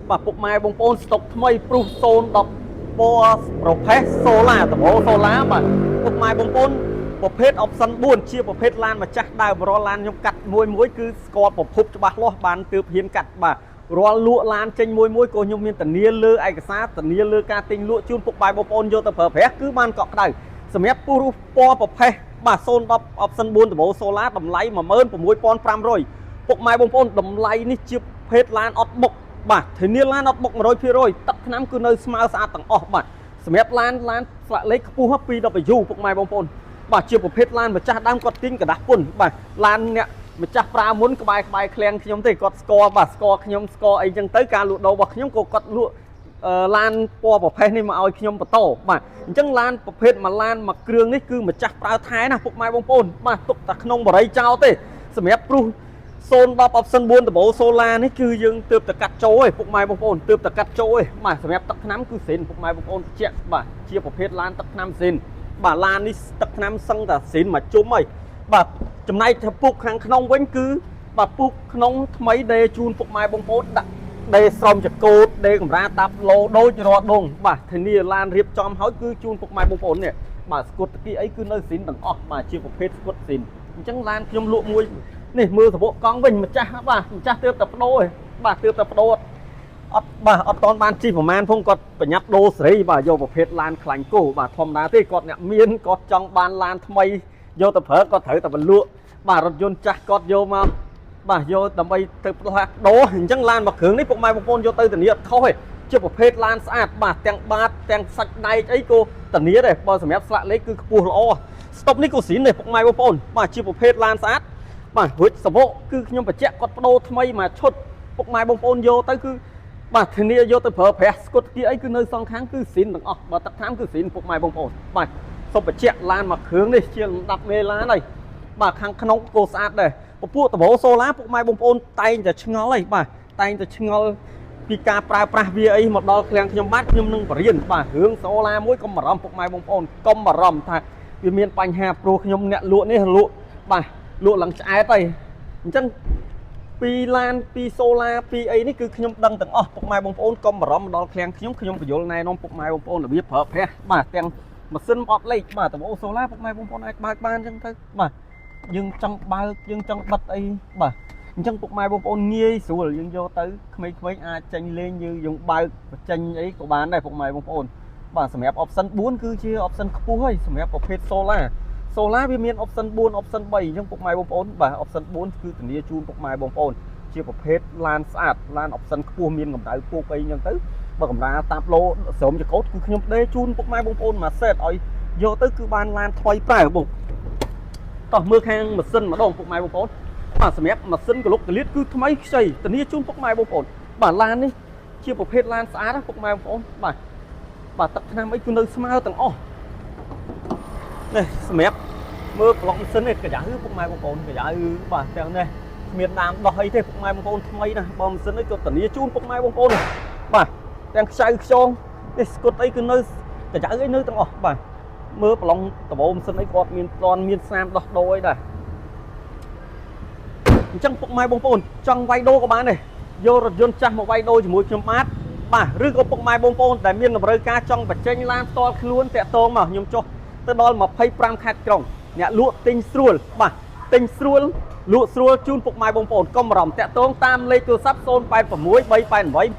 bà phục mai bông ôn stock thay proof zone đọc po profess solar tầm bố solar mà phục mai bông ônประเภท option 4ជាប្រភេទឡានម្ចាស់ដើមរាល់ឡានខ្ញុំកាត់មួយគឺស្គាល់ប្រភពច្បាស់លាស់បានទើបហ៊ានកាត់បាទរាល់លក់ឡានចេញមួយក៏ខ្ញុំមានធានាលើឯកសារធានាលើការទិញលក់ជូនពុកបាយបងប្អូនយកទៅប្រើប្រាស់គឺបានកក់ក្ដៅសម្រាប់ពូរពណ៌ប្រភេទបាទ010 option 4 turbo solar តម្លៃ 16500 ពុកម៉ែបងប្អូនតម្លៃនេះជាប្រភេទឡានអត់បុកបាទធានាឡានអត់បុក 100% ទឹកថ្នាំគឺនៅស្មើស្អាតទាំងអស់បាទសម្រាប់ឡានស្លាកលេខខ្ពស់ 2W ពុកម៉ែបងប្អូនបាទជាប្រភេទឡានម្ចាស់ដើមគាត់ទិញกระดาษពុនបាទឡានអ្នកម្ចាស់ប្រើមុនក្បែរឃ្លាំងខ្ញុំទេគាត់ស្គាល់បាទស្គាល់ខ្ញុំស្គាល់អីចឹងទៅការលក់ដូររបស់ខ្ញុំក៏គាត់លក់ឡានពណ៌ប្រភេទនេះមកឲ្យខ្ញុំបន្តបាទអញ្ចឹងឡានប្រភេទមួយឡានមួយគ្រឿងនេះគឺម្ចាស់ប្រើថែណាពុកម៉ែបងប្អូនបាទទុកតែក្នុងបរិយចោលទេសម្រាប់ព្រុស010 option 4 turbo solar នេះគឺយើងទើបតែកាត់ចូលឯងពុកម៉ែបងប្អូនទើបតែកាត់ចូលឯងបាទសម្រាប់ទឹកថ្នាំគឺសិនពុកម៉ែបងប្អូនជាក់បាទជាប្រភេទឡានទឹកថ្នាំសិនបាទឡាននេះទឹកថ្នាំសឹងតែសិនមកជុំហើយបាទចំណែកថាពុកខាងក្នុងវិញគឺបាទពុកក្នុងថ្មីដេជូនពុកម៉ែបងប្អូនដាក់ដេស្រោមចកោតដេកម្រាតាប់ឡូដូចរាល់ដងបាទធានាឡានរៀបចំហើយគឺជូនពុកម៉ែបងប្អូននេះបាទស្គុតតាគីអីគឺនៅសិនទាំងអស់បាទជាប្រភេទស្គុតសិនអញ្ចឹងឡានខ្ញុំលក់មួយនេះមើលសបុកកង់វិញម្ចាស់បាទម្ចាស់ទើបតែបដូរឯងបាទទើបតែបដូរអត់បាទអត់តបានជីប្រមាណផងគាត់ប្រញាប់ដូរសេរីបាទយកប្រភេទឡានខ្លាញ់គោបាទធម្មតាទេគាត់អ្នកមានគាត់ចង់បានឡានថ្មីយកទៅប្រើគាត់ត្រូវតែបលក់បាទរថយន្តចាស់គាត់យកមកបាទយកដើម្បីទៅផ្លាស់ដូរអញ្ចឹងឡានមួយគ្រឿងនេះពុកម៉ែបងប្អូនយកទៅធានាអត់ខុសទេជាប្រភេទឡានស្អាតបាទទាំងបាតទាំងសាច់ដែកអីក៏ធានាដែរបើសម្រាប់ស្លាកលេខគឺខ្ពស់ល្អស្តុបនេះក៏ស៊ីនដែរពុកម៉ែបងប្អូនបាទជាប្រភេទឡានស្អាតបាទរួចសបុកគឺខ្ញុំបញ្ជាក់គាត់បដូរថ្មីមកឈុតពុកម៉ែបងប្អូនយកទៅគឺបាទធានាយកទៅប្រើប្រាស់ស្គុតគីអីគឺនៅសងខាងគឺស៊ីនទាំងអស់បើទឹកថ្នាំគឺស៊ីនពុកម៉ែបងប្អូនបាទសុំបញ្ជាក់ឡានមួយគ្រឿងនេះជាលំដាប់មេឡានហើយបាទខាងក្នុងក៏ស្អាតដែរពពួកតបោសូឡាពុកម៉ែបងប្អូនតែងតែឆ្ងល់ហើយបាទតែងតែឆ្ងល់ពីការប្រើប្រាស់វាអីមកដល់ឃ្លាំងខ្ញុំបាទខ្ញុំនឹងបរៀនបាទរឿងសូឡាមួយកុំបារម្ភពុកម៉ែបងប្អូនកុំបារម្ភថាវាមានបញ្ហាព្រោះខ្ញុំអ្នកលក់នេះលក់បាទលក់ឡើងឆ្អែតហើយអញ្ចឹងពីឡានពីសូឡាពីអីនេះគឺខ្ញុំដឹងទាំងអស់ពុកម៉ែបងប្អូនកុំបារម្ភមកដល់ឃ្លាំងខ្ញុំបញ្យល់ណែនាំពុកម៉ែបងប្អូនរបៀបប្រើប្រាស់បាទទាំងម៉ាស៊ីនអត់លេខបាទតបអូសូឡាពុកម៉ែបងប្អូនអាចបើកបានអញ្ចឹងទៅបាទយើងចង់បើកយើងចង់បិទអីបាទអញ្ចឹងពុកម៉ែបងប្អូនងាយស្រួលយើងយកទៅក្មេងៗអាចចេញលេងយើងបើកបញ្ចេញអីក៏បានដែរពុកម៉ែបងប្អូនបាទសម្រាប់ option 4 គឺជា option ខ្ពស់ហើយសម្រាប់ប្រភេទសូឡាវាមាន option 4 option 3អញ្ចឹងពុកម៉ែបងប្អូនបាទ option 4 គឺធានាជូនពុកម៉ែបងប្អូនជាប្រភេទឡានស្អាតឡាន option ខ្ពស់មានកម្ដៅពុកអីអញ្ចឹងទៅបើកម្រាលតាប់ឡូស្រោមចកោតគឺខ្ញុំដេជូនពុកម៉ែបងប្អូនមកសេតឲ្យយកទៅគឺបានឡានថ្មីប្រើបងតោះមើលខាងម៉ាស៊ីនម្ដងពុកម៉ែបងប្អូនបាទសម្រាប់ម៉ាស៊ីនកលុកកលៀតគឺថ្មីខ្ចីធានាជូនពុកម៉ែបងប្អូនបាទឡាននេះជាប្រភេទឡានស្អាតណាពុកម៉ែបងប្អូនបាទទឹកថ្នាំអីគឺនៅស្មើទាំងអស់នេះសម្រាប់មើលប្លុកម៉ាស៊ីននេះកាយពុកម៉ែបងប្អូនកាយបាទទាំងនេះគ្មានដាមដោះអីទេពុកម៉ែបងប្អូនថ្មីណាបើម៉ាស៊ីននេះក៏ធានាជូនពុកម៉ែបងប្អូនបាទទាំងខ្ចៅខ្យងនេះស្គុតអីគឺនៅកាយអីនៅទាំងអស់បាទមើលប្លុកដបម៉ាស៊ីនអីគាត់មានស្នាមដោះដូរអីដែរអញ្ចឹងពុកម៉ែបងប្អូនចង់វាយដូរក៏បានដែរយករថយន្តចាស់មកវាយដូរជាមួយខ្ញុំបាទឬក៏ពុកម៉ែបងប្អូនដែលមានតម្រូវការចង់បញ្ចេញឡានផ្ទាល់ខ្លួនតាក់ទងមកខ្ញុំចុះទៅដល់25ខេត្តក្រុងអ្នកលក់ទិញស្រួលបាទទិញស្រួលលក់ស្រួលជូនពុកម៉ែបងប្អូនកុំបារម្ភតាក់ទងតាមលេខទូរស័ព្ទ086 388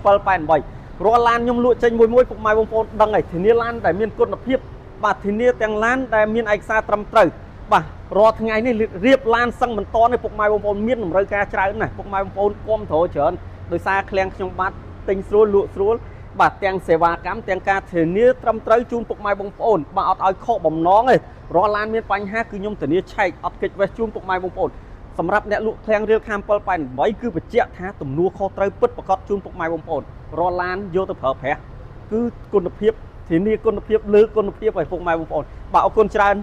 788រាល់ឡានខ្ញុំលក់ចេញមួយពុកម៉ែបងប្អូនដឹងហើយធានាឡានដែលមានគុណភាពបាទធានាទាំងឡានដែលមានឯកសារត្រឹមត្រូវបាទរាល់ថ្ងៃនេះរៀបឡានសឹងបន្តនេះពុកម៉ែបងប្អូនមានតម្រូវការច្រើនណាស់ពុកម៉ែបងប្អូនគាំទ្រច្រើនដោយសារឃ្លាំងខ្ញុំបាទទិញស្រួលលក់ស្រួលបាទទាំងសេវាកម្មទាំងការធានាត្រឹមត្រូវជូនពុកម៉ែបងប្អូនបាទអត់ឲ្យខកបំណងទេរាល់ឡានមានបញ្ហាគឺខ្ញុំធានាឆែកអត់កិច្ចវេះជូនពុកម៉ែបងប្អូនសម្រាប់អ្នកលក់ឃ្លាំងរៀលខាំ788គឺបញ្ជាក់ថាទំនួលខុសត្រូវពិតប្រាកដជូនពុកម៉ែបងប្អូនរាល់ឡានយកទៅប្រើប្រាស់គឺគុណភាពធានាគុណភាពលើគុណភាពឲ្យពុកម៉ែបងប្អូនបាទអរគុណច្រើន